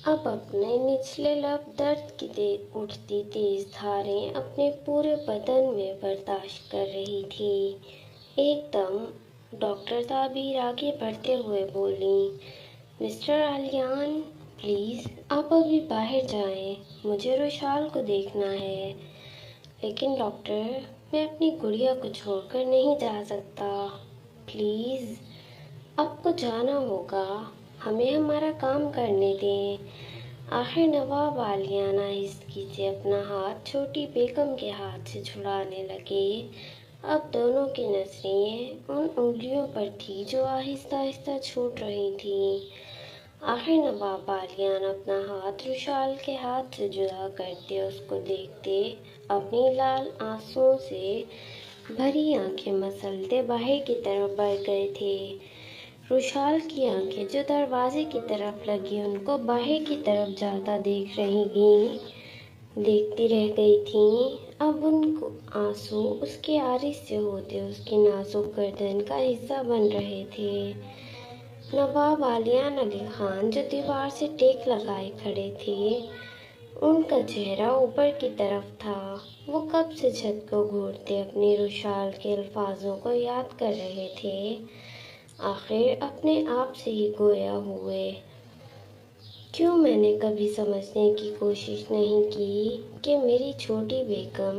اب اپنے نچلے لب درد کی اٹھتی تیز دھاریں اپنے پورے بدن میں برداشت کر رہی تھی۔ ایک دم ڈاکٹر تعبیر آگے بڑھتے ہوئے بولیں، مسٹر علیان، پلیز آپ ابھی باہر جائیں، مجھے روشال کو دیکھنا ہے۔ لیکن ڈاکٹر، میں اپنی گڑیا کو چھوڑ کر نہیں جا سکتا، پلیز آپ کو جانا ہوگا، ہمیں ہمارا کام کرنے دیں۔ آخر نواب عالیان آہستگی سے اپنا ہاتھ چھوٹی بیگم کے ہاتھ سے چھڑانے لگے۔ اب دونوں کی نظریں ان انگلیوں پر تھی جو آہستہ آہستہ چھوٹ رہی تھیں۔ آخر نواب عالیان اپنا ہاتھ روشال کے ہاتھ سے جدا کرتے اس کو دیکھتے اپنی لال آنسوؤں سے بھری آنکھیں مسلتے باہر کی طرف بڑھ گئے تھے۔ روشال کی آنکھیں جو دروازے کی طرف لگی ان کو باہر کی طرف جاتا دیکھتی رہ گئی تھیں۔ اب ان کو آنسو اس کے عارض سے ہوتے اس کی نازک گردن کا حصہ بن رہے تھے۔ نواب عالیان علی خان جو دیوار سے ٹیک لگائے کھڑے تھے، ان کا چہرہ اوپر کی طرف تھا۔ وہ کب سے چھت کو گھورتے اپنی روشال کے الفاظوں کو یاد کر رہے تھے۔ آخر اپنے آپ سے ہی گویا ہوئے، کیوں میں نے کبھی سمجھنے کی کوشش نہیں کی کہ میری چھوٹی بیگم،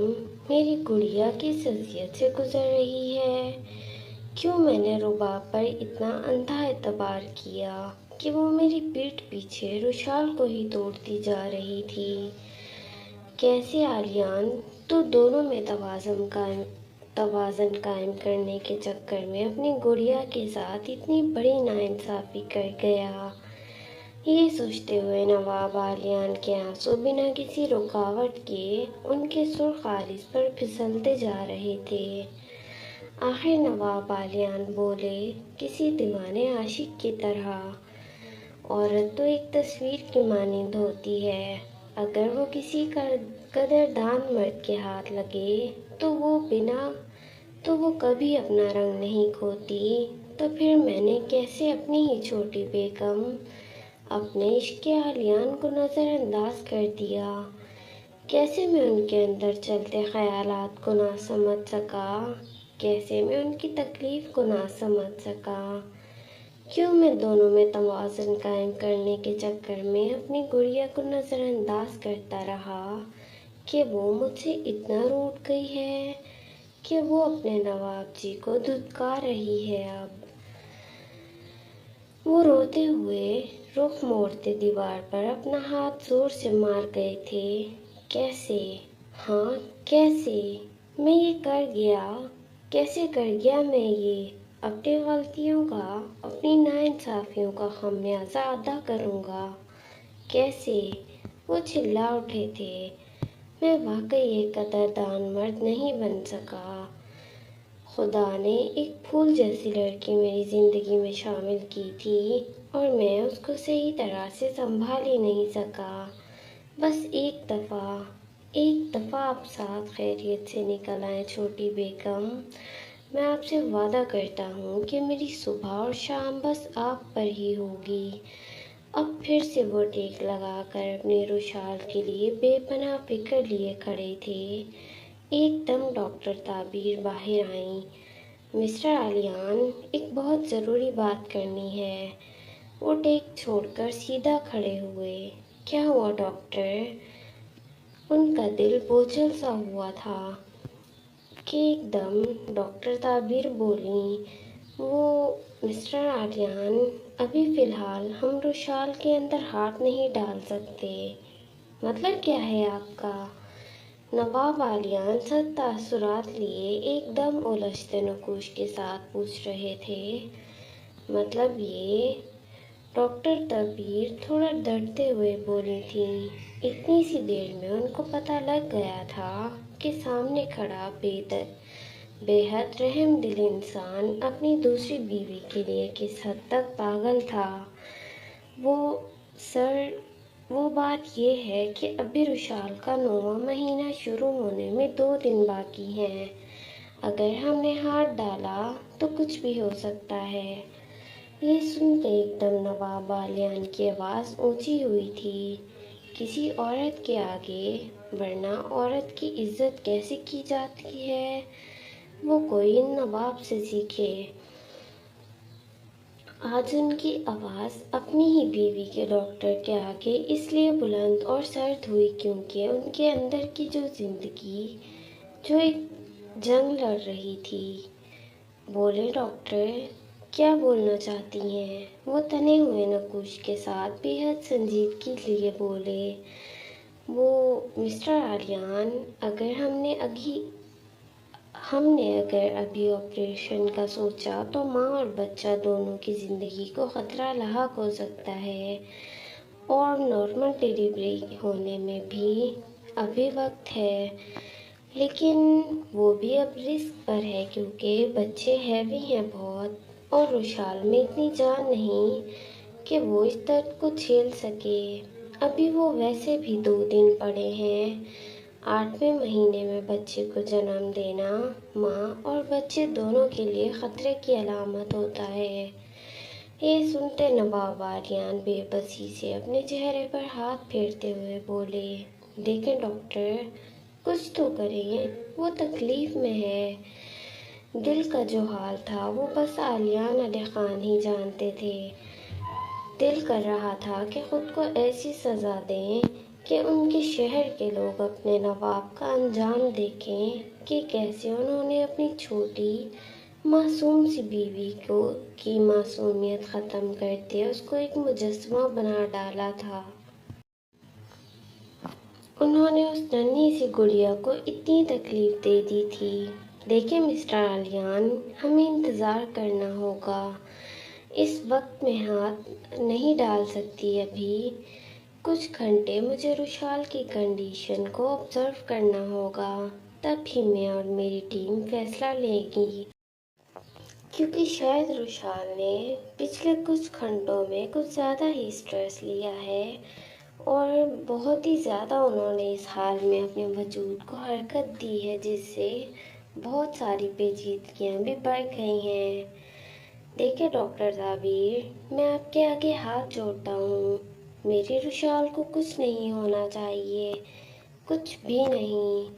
میری گڑیا کس اذیت سے گزر رہی ہے؟ کیوں میں نے رباب پر اتنا اندھا اعتبار کیا کہ وہ میری پیٹھ پیچھے روشال کو ہی توڑتی جا رہی تھی؟ کیسے عالیان، تو دونوں میں توازن قائم کرنے کے چکر میں اپنی گڑیا کے ساتھ اتنی بڑی ناانصافی کر گیا؟ یہ سوچتے ہوئے نواب عالیان کے آنسو بنا کسی رکاوٹ کے ان کے سرخ عارض پر پھسلتے جا رہے تھے۔ آخر نواب عالیان بولے کسی دیوانے عاشق کی طرح، عورت تو ایک تصویر کی مانند ہوتی ہے، اگر وہ کسی قدردان مرد کے ہاتھ لگے تو وہ کبھی اپنا رنگ نہیں کھوتی۔ تو پھر میں نے کیسے اپنی ہی چھوٹی بیگم، اپنے عشق عالیان کو نظر انداز کر دیا؟ کیسے میں ان کے اندر چلتے خیالات کو نہ سمجھ سکا؟ کیسے میں ان کی تکلیف کو نہ سمجھ سکا؟ کیوں میں دونوں میں توازن قائم کرنے کے چکر میں اپنی گڑیا کو نظر انداز کرتا رہا کہ وہ مجھ سے اتنا روٹھ گئی ہے کہ وہ اپنے نواب جی کو دھتکار رہی ہے؟ اب وہ روتے ہوئے رخ موڑتے دیوار پر اپنا ہاتھ زور سے مار گئے تھے۔ کیسے، ہاں کیسے میں یہ کر گیا؟ کیسے کر گیا میں یہ؟ اپنی غلطیوں کا، اپنی ناانصافیوں کا خمیازہ ادا کروں گا؟ کیسے؟ وہ چلا اٹھے تھے، میں واقعی ایک قدردان مرد نہیں بن سکا۔ خدا نے ایک پھول جیسی لڑکی میری زندگی میں شامل کی تھی اور میں اس کو صحیح طرح سے سنبھال ہی نہیں سکا۔ بس ایک دفعہ آپ ساتھ خیریت سے نکل آئیں چھوٹی بیگم، میں آپ سے وعدہ کرتا ہوں کہ میری صبح اور شام بس آپ پر ہی ہوگی۔ اب پھر سے وہ ٹیک لگا کر اپنی روشال کے لیے بے پناہ فکر لیے کھڑے تھے۔ ایک دم ڈاکٹر تعبیر باہر آئیں، مسٹر عالیان، ایک بہت ضروری بات کرنی ہے۔ وہ ٹیک چھوڑ کر سیدھا کھڑے ہوئے۔ کیا ہوا ڈاکٹر؟ ان کا دل بوجھل سا ہوا تھا کہ ایک دم ڈاکٹر تعبیر بولیں، وہ مسٹر عالیان، ابھی فی الحال ہم روشال کے اندر ہاتھ نہیں ڈال سکتے۔ مطلب کیا ہے آپ کا؟ نواب عالیان سخت تاثرات لیے ایک دم الجھتے نقوش کے ساتھ پوچھ رہے تھے۔ مطلب یہ، ڈاکٹر تعبیر تھوڑا ڈرتے ہوئے بولی تھیں۔ اتنی سی دیر میں ان کو پتہ لگ گیا تھا کہ سامنے کھڑا بے حد رحم دل انسان اپنی دوسری بیوی کے لیے کس حد تک پاگل تھا۔ وہ بات یہ ہے کہ ابھی روشال کا 9واں مہینہ شروع ہونے میں 2 دن باقی ہیں۔ اگر ہم نے ہاتھ ڈالا تو کچھ بھی ہو سکتا ہے۔ یہ سنتے ایک دم نواب عالیان کی آواز اونچی ہوئی تھی، کسی عورت کے آگے، ورنہ عورت کی عزت کیسے کی جاتی ہے، وہ کوئی نواب سے سیکھے۔ آج ان کی آواز اپنی ہی بیوی کے ڈاکٹر کے آگے اس لیے بلند اور سرد ہوئی کیونکہ ان کے اندر کی جو زندگی جو ایک جنگ لڑ رہی تھی۔ بولے ڈاکٹر، کیا بولنا چاہتی ہیں؟ وہ تنے ہوئے نقوش کے ساتھ بے حد سنجیدگی لیے بولے، وہ مسٹر عالیان، اگر ابھی آپریشن کا سوچا تو ماں اور بچہ دونوں کی زندگی کو خطرہ لاحق ہو سکتا ہے، اور نارمل ڈیلیوری ہونے میں بھی ابھی وقت ہے، لیکن وہ بھی اب رسک پر ہے کیونکہ بچے ہیوی ہیں بہت، اور رشال میں اتنی جان نہیں کہ وہ اس درد کو جھیل سکے۔ ابھی وہ ویسے بھی 2 دن پڑے ہیں۔ 8ویں مہینے میں بچے کو جنم دینا ماں اور بچے دونوں کے لیے خطرے کی علامت ہوتا ہے۔ یہ سنتے نواب عالیان بے بسی سے اپنے چہرے پر ہاتھ پھیرتے ہوئے بولے، دیکھیں ڈاکٹر، کچھ تو کریں، وہ تکلیف میں ہے۔ دل کا جو حال تھا وہ بس عالیان علی خان ہی جانتے تھے۔ دل کر رہا تھا کہ خود کو ایسی سزا دیں کہ ان کے شہر کے لوگ اپنے نواب کا انجام دیکھیں کہ کیسے انہوں نے اپنی چھوٹی معصوم سی بیوی کی معصومیت ختم کرتے اس کو ایک مجسمہ بنا ڈالا تھا۔ انہوں نے اس ننھی سی گڑیا کو اتنی تکلیف دے دی تھی۔ دیکھیں مسٹر عالیان، ہمیں انتظار کرنا ہوگا، اس وقت میں ہاتھ نہیں ڈال سکتی ابھی۔ کچھ گھنٹے مجھے رشال کی کنڈیشن کو آبزرو کرنا ہوگا، تب ہی میں اور میری ٹیم فیصلہ لے گی، کیونکہ شاید رشال نے پچھلے کچھ گھنٹوں میں کچھ زیادہ ہی اسٹریس لیا ہے، اور بہت ہی زیادہ انہوں نے اس حال میں اپنے وجود کو حرکت دی ہے جس سے بہت ساری پیچیدگیاں بھی بڑھ گئی ہیں۔ دیکھیں ڈاکٹر تعبیر، میں آپ کے آگے ہاتھ جوڑتا ہوں، میری رشال کو کچھ نہیں ہونا چاہیے، کچھ بھی نہیں۔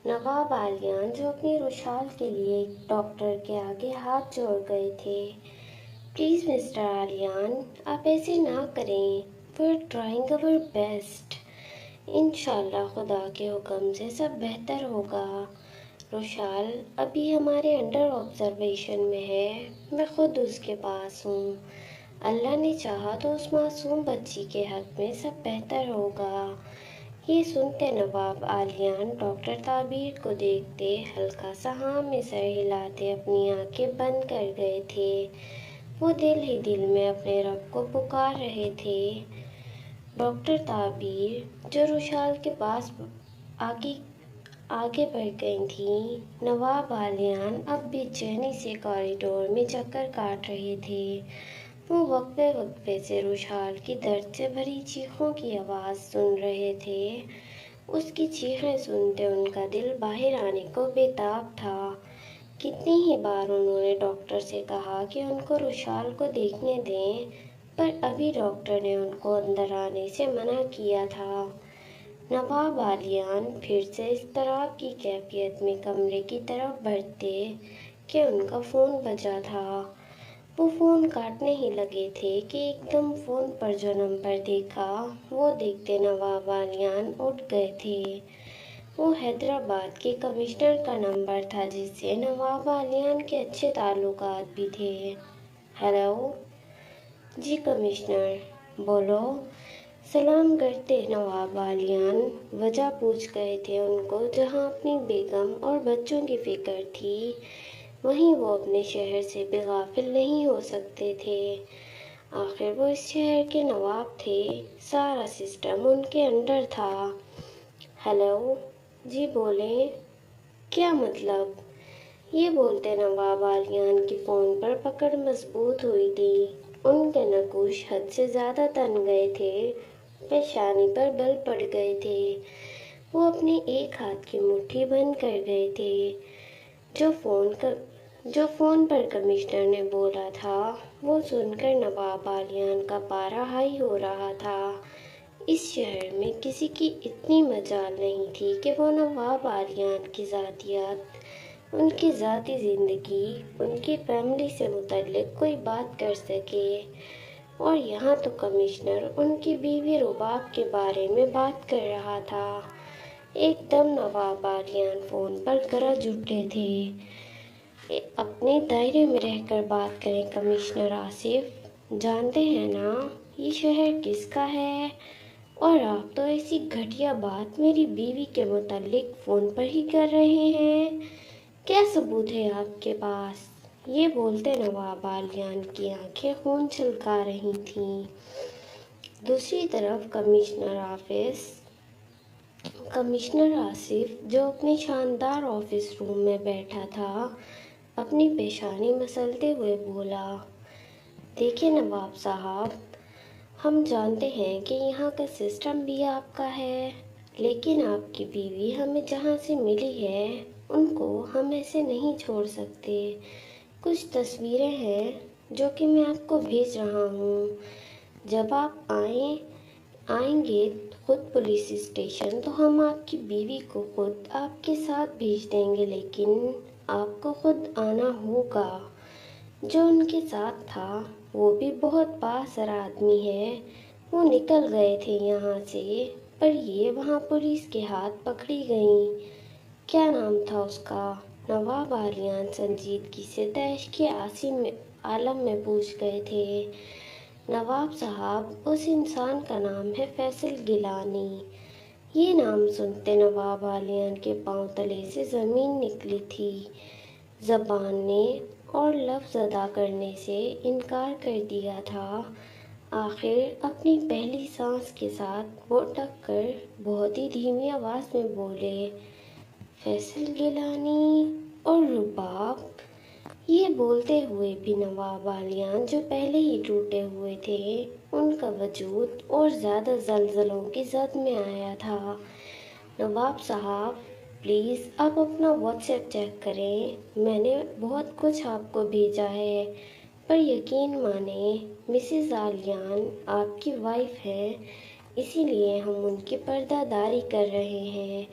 نواب عالیان جو اپنی رشال کے لیے ایک ڈاکٹر کے آگے ہاتھ جوڑ گئے تھے، پلیز مسٹر عالیان، آپ ایسے نہ کریں، we're trying our best، انشاءاللہ خدا کے حکم سے سب بہتر ہوگا۔ رشال ابھی ہمارے انڈر آبزرویشن میں ہے، میں خود اس کے پاس ہوں، اللہ نے چاہا تو اس معصوم بچی کے حق میں سب بہتر ہوگا۔ یہ سنتے نواب عالیان ڈاکٹر تعبیر کو دیکھتے ہلکا سا ہاں میں سر ہلاتے اپنی آنکھیں بند کر گئے تھے۔ وہ دل ہی دل میں اپنے رب کو پکار رہے تھے۔ ڈاکٹر تعبیر جو رشال کے پاس آگے بڑھ گئی تھیں، نواب عالیان اب بے چینی سے کوریڈور میں چکر کاٹ رہے تھے۔ وہ وقفے وقفے سے رشال کی درد سے بھری چیخوں کی آواز سن رہے تھے۔ اس کی چیخیں سنتے ان کا دل باہر آنے کو بے تاب تھا۔ کتنی ہی بار انہوں نے ڈاکٹر سے کہا کہ ان کو رشال کو دیکھنے دیں، پر ابھی ڈاکٹر نے ان کو اندر آنے سے منع کیا تھا۔ نواب عالیان پھر سے اضطراب کی کیفیت میں کمرے کی طرف بڑھتے کہ ان کا فون بجا تھا۔ وہ فون کاٹنے ہی لگے تھے کہ ایک دم فون پر جو نمبر دیکھا وہ دیکھتے نواب عالیان اٹھ گئے تھے۔ وہ حیدرآباد کے کمشنر کا نمبر تھا جس سے نواب عالیان کے اچھے تعلقات بھی تھے۔ ہیلو جی کمشنر، بولو۔ سلام کرتے نواب عالیان وجہ پوچھ گئے تھے ان کو، جہاں اپنی بیگم اور بچوں کی فکر تھی وہیں وہ اپنے شہر سے بھی غافل نہیں ہو سکتے تھے۔ آخر وہ اس شہر کے نواب تھے، سارا سسٹم ان کے انڈر تھا۔ ہیلو جی بولیں، کیا مطلب؟ یہ بولتے نواب عالیان کی فون پر پکڑ مضبوط ہوئی تھی، ان کے نقوش حد سے زیادہ تن گئے تھے، پیشانی پر بل پڑ گئے تھے، وہ اپنے ایک ہاتھ کی مٹھی بند کر گئے تھے جو فون جو فون پر کمشنر نے بولا تھا وہ سن کر نواب بالیان کا پارا ہائی ہو رہا تھا۔ اس شہر میں کسی کی اتنی مجال نہیں تھی کہ وہ نواب بالیان کی ذاتیات، ان کی ذاتی زندگی، ان کی فیملی سے متعلق کوئی بات کر سکے، اور یہاں تو کمشنر ان کی بیوی رباب کے بارے میں بات کر رہا تھا۔ ایک دم نواب بالیان فون پر گرج اٹھے تھے۔ اپنے دائرے میں رہ کر بات کریں کمشنر آصف، جانتے ہیں نا یہ شہر کس کا ہے؟ اور آپ تو ایسی گھٹیا بات میری بیوی کے متعلق فون پر ہی کر رہے ہیں، کیا ثبوت ہے آپ کے پاس؟ یہ بولتے نواب بالیان کی آنکھیں خون چھلکا رہی تھیں۔ دوسری طرف کمشنر آصف جو اپنے شاندار آفس روم میں بیٹھا تھا، اپنی پیشانی مسلتے ہوئے بولا، دیکھیں نواب صاحب، ہم جانتے ہیں کہ یہاں کا سسٹم بھی آپ کا ہے، لیکن آپ کی بیوی ہمیں جہاں سے ملی ہے ان کو ہم ایسے نہیں چھوڑ سکتے۔ کچھ تصویریں ہیں جو کہ میں آپ کو بھیج رہا ہوں۔ جب آپ آئیں گے خود پولیس اسٹیشن تو ہم آپ کی بیوی کو خود آپ کے ساتھ بھیج دیں گے، لیکن آپ کو خود آنا ہوگا۔ جو ان کے ساتھ تھا وہ بھی بہت بااثر آدمی ہے، وہ نکل گئے تھے یہاں سے، پر یہ وہاں پولیس کے ہاتھ پکڑی گئیں۔ کیا نام تھا اس کا؟ نواب بالیان سنجیدگی سے دہشت کے عالم میں پوچھ گئے تھے۔ نواب صاحب، اس انسان کا نام ہے فیصل گیلانی۔ یہ نام سنتے نواب بالیان کے پاؤں تلے سے زمین نکلی تھی۔ زبان نے اور لفظ ادا کرنے سے انکار کر دیا تھا۔ آخر اپنی پہلی سانس کے ساتھ وہ ٹک کر بہت ہی دھیمی آواز میں بولے، فیصل گیلانی اور رباب۔ یہ بولتے ہوئے بھی نواب بالیان جو پہلے ہی ٹوٹے ہوئے تھے، ان کا وجود اور زیادہ زلزلوں کی زد میں آیا تھا۔ نواب صاحب پلیز آپ اپنا واٹس ایپ چیک کریں، میں نے بہت کچھ آپ کو بھیجا ہے، پر یقین مانیں مسز بالیان آپ کی وائف ہیں، اسی لیے ہم ان کی پردہ داری کر رہے ہیں۔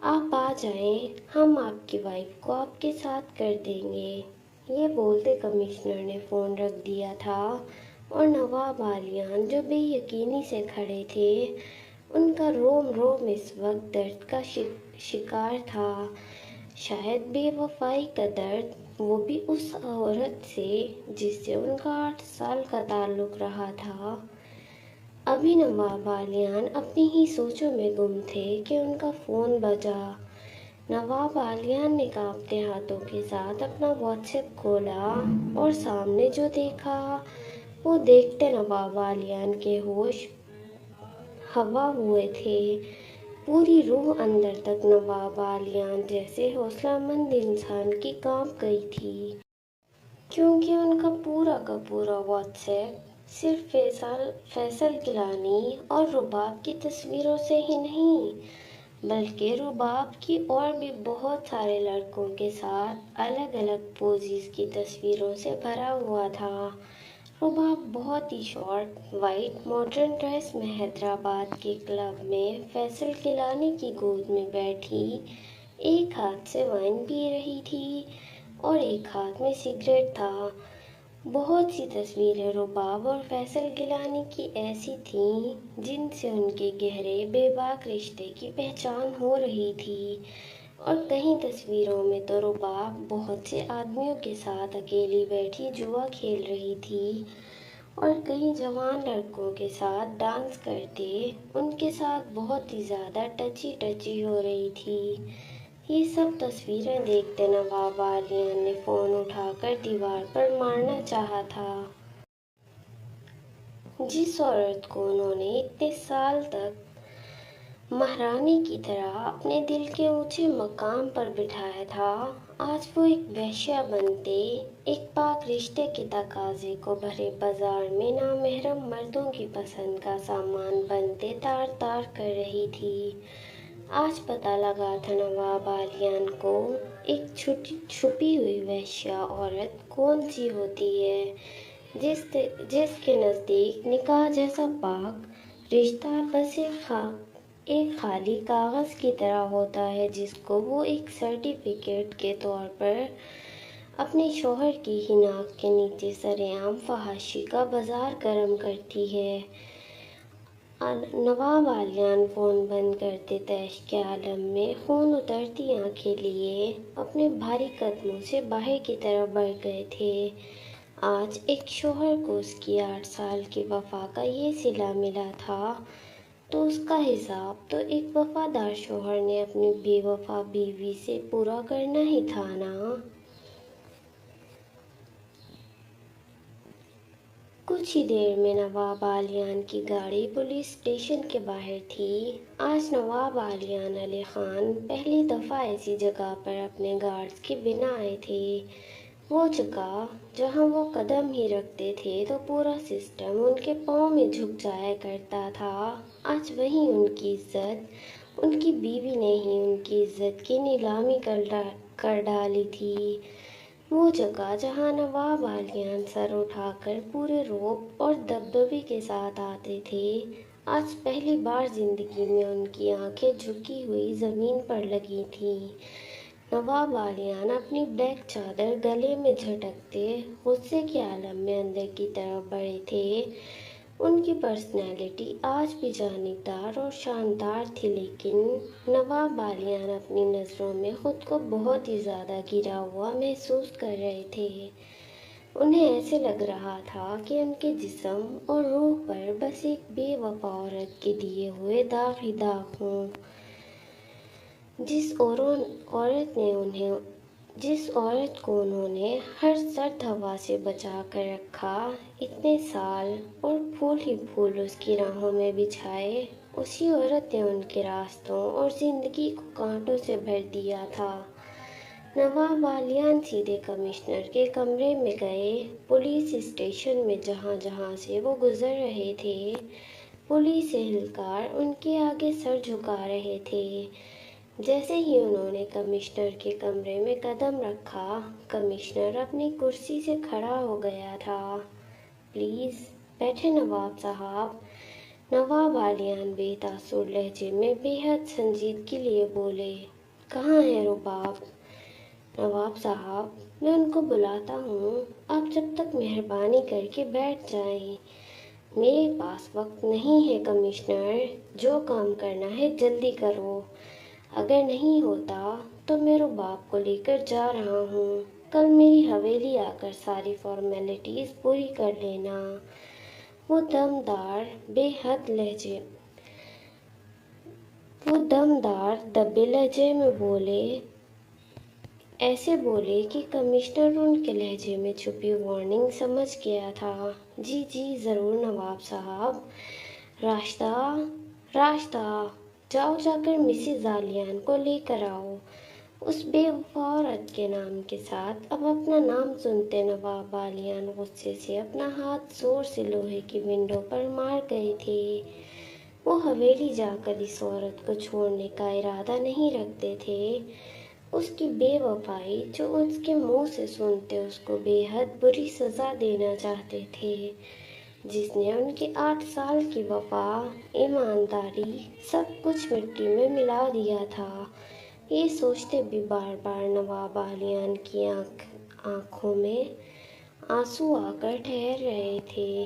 آپ آ جائیں، ہم آپ کی وائف کو آپ کے ساتھ کر دیں گے۔ یہ بولتے کمشنر نے فون رکھ دیا تھا، اور نواب بالیان جو بے یقینی سے کھڑے تھے، ان کا روم روم اس وقت درد کا شکار تھا۔ شاید بے وفائی کا درد، وہ بھی اس عورت سے جس سے ان کا 8 سال کا تعلق رہا تھا۔ ابھی نواب بالیان اپنی ہی سوچوں میں گم تھے کہ ان کا فون بجا۔ نواب بالیان نے کانپتے ہاتھوں کے ساتھ اپنا واٹس ایپ کھولا، اور سامنے جو دیکھا وہ دیکھتے نواب بالیان کے ہوش ہوا ہوئے تھے۔ پوری روح اندر تک نواب بالیان جیسے حوصلہ مند انسان کی کانپ گئی تھی، کیونکہ ان کا پورا واٹس ایپ صرف فیصل گیلانی اور رباب کی تصویروں سے ہی نہیں، بلکہ رباب کی اور بھی بہت سارے لڑکوں کے ساتھ الگ الگ پوزز کی تصویروں سے بھرا ہوا تھا۔ رباب بہت ہی شارٹ وائٹ ماڈرن ڈریس میں حیدرآباد کے کلب میں فیصل گیلانی کی گود میں بیٹھی ایک ہاتھ سے وائن پی رہی تھی اور ایک ہاتھ میں سگریٹ تھا۔ بہت سی تصویریں رباب اور فیصل گیلانی کی ایسی تھیں جن سے ان کے گہرے بے باک رشتے کی پہچان ہو رہی تھی، اور کئی تصویروں میں تو رباب بہت سے آدمیوں کے ساتھ اکیلی بیٹھی جوا کھیل رہی تھی، اور کئی جوان لڑکوں کے ساتھ ڈانس کرتے ان کے ساتھ بہت ہی زیادہ ٹچی ہو رہی تھی۔ یہ سب تصویریں دیکھتے نواب بالیان نے فون اٹھا کر دیوار پر مارنا چاہا تھا۔ جس عورت کو انہوں نے اتنے سال تک مہارانی کی طرح اپنے دل کے اونچے مقام پر بٹھایا تھا، آج وہ ایک ویشیا بنتے، ایک پاک رشتے کے تقاضے کو بھرے بازار میں نامحرم مردوں کی پسند کا سامان بنتے تار تار کر رہی تھی۔ آج پتہ لگا تھا نواب عالیان کو ایک چھپی ہوئی وحشیہ عورت کون سی ہوتی ہے، جس کے نزدیک نکاح جیسا پاک رشتہ بس ایک خالی کاغذ کی طرح ہوتا ہے، جس کو وہ ایک سرٹیفکیٹ کے طور پر اپنے شوہر کی ہی ناک کے نیچے سرعام فحاشی کا بازار گرم کرتی ہے۔ نواب عالیان فون بند کرتے تیش کے عالم میں خون اترتی آنکھیں لیے اپنے بھاری قدموں سے باہر کی طرف بڑھ گئے تھے۔ آج ایک شوہر کو اس کی 8 سال کی وفا کا یہ صلہ ملا تھا، تو اس کا حساب تو ایک وفادار شوہر نے اپنی بے وفا بیوی سے پورا کرنا ہی تھا نا۔ کچھ ہی دیر میں نواب عالیان کی گاڑی پولیس اسٹیشن کے باہر تھی۔ آج نواب عالیان علی خان پہلی دفعہ ایسی جگہ پر اپنے گارڈز کے بنا آئے تھے۔ وہ جگہ جہاں وہ قدم ہی رکھتے تھے تو پورا سسٹم ان کے پاؤں میں جھک جایا کرتا تھا۔ آج وہیں ان کی عزت ان کی بیوی نے ہی ان کی عزت کی نیلامی کر ڈالی تھی۔ وہ جگہ جہاں نواب عالیان سر اٹھا کر پورے رعب اور دبدبے کے ساتھ آتے تھے، آج پہلی بار زندگی میں ان کی آنکھیں جھکی ہوئی زمین پر لگی تھیں۔ نواب عالیان اپنی بلیک چادر گلے میں جھٹکتے غصے کے عالم میں اندر کی طرف بڑھے تھے۔ ان کی پرسنالٹی آج بھی جانبدار اور شاندار تھی، لیکن نواب عالیان اپنی نظروں میں خود کو بہت ہی زیادہ گرا ہوا محسوس کر رہے تھے۔ انہیں ایسے لگ رہا تھا کہ ان کے جسم اور روح پر بس ایک بے وفا عورت کے دیے ہوئے داغ ہی داغ ہوں۔ جس عورت کو انہوں نے ہر سرد ہوا سے بچا کر رکھا اتنے سال اور پھول ہی پھول اس کی راہوں میں بچھائے، اسی عورت نے ان کے راستوں اور زندگی کو کانٹوں سے بھر دیا تھا۔ نواب عالیان سیدھے کمشنر کے کمرے میں گئے۔ پولیس اسٹیشن میں جہاں جہاں سے وہ گزر رہے تھے، پولیس اہلکار ان کے آگے سر جھکا رہے تھے۔ جیسے ہی انہوں نے کمشنر کے کمرے میں قدم رکھا، کمشنر اپنی کرسی سے کھڑا ہو گیا تھا۔ پلیز بیٹھیں نواب صاحب۔ نواب عالیان بے تاثر لہجے میں بے حد سنجیدگی لیے بولے۔ کہاں ہے رباب؟ نواب صاحب میں ان کو بلاتا ہوں، آپ جب تک مہربانی کر کے بیٹھ جائیں۔ میرے پاس وقت نہیں ہے کمشنر، جو کام کرنا ہے جلدی کرو۔ اگر نہیں ہوتا تو میں رباب کو لے کر جا رہا ہوں، کل میری حویلی آ کر ساری فارمیلٹیز پوری کر لینا۔ وہ دمدار دبے لہجے میں بولے، ایسے بولے کہ کمشنر ان کے لہجے میں چھپی وارننگ سمجھ گیا تھا۔ جی جی ضرور نواب صاحب۔ راشدہ جاؤ، جا کر مسز عالیان کو لے کر آؤ۔ اس بے وفا عورت کے نام کے ساتھ اب اپنا نام سنتے نواب عالیان غصے سے اپنا ہاتھ زور سے لوہے کی ونڈو پر مار گئے تھے۔ وہ حویلی جا کر اس عورت کو چھوڑنے کا ارادہ نہیں رکھتے تھے۔ اس کی بے وفائی جو اس کے منہ سے سنتے اس کو بے حد بری سزا دینا چاہتے تھے، جس نے ان کی 8 سال کی وفا، ایمانداری، سب کچھ مٹی میں ملا دیا تھا۔ یہ سوچتے بھی بار بار نواب عالیان کی آنکھوں میں آنسو آ کر ٹھہر رہے تھے۔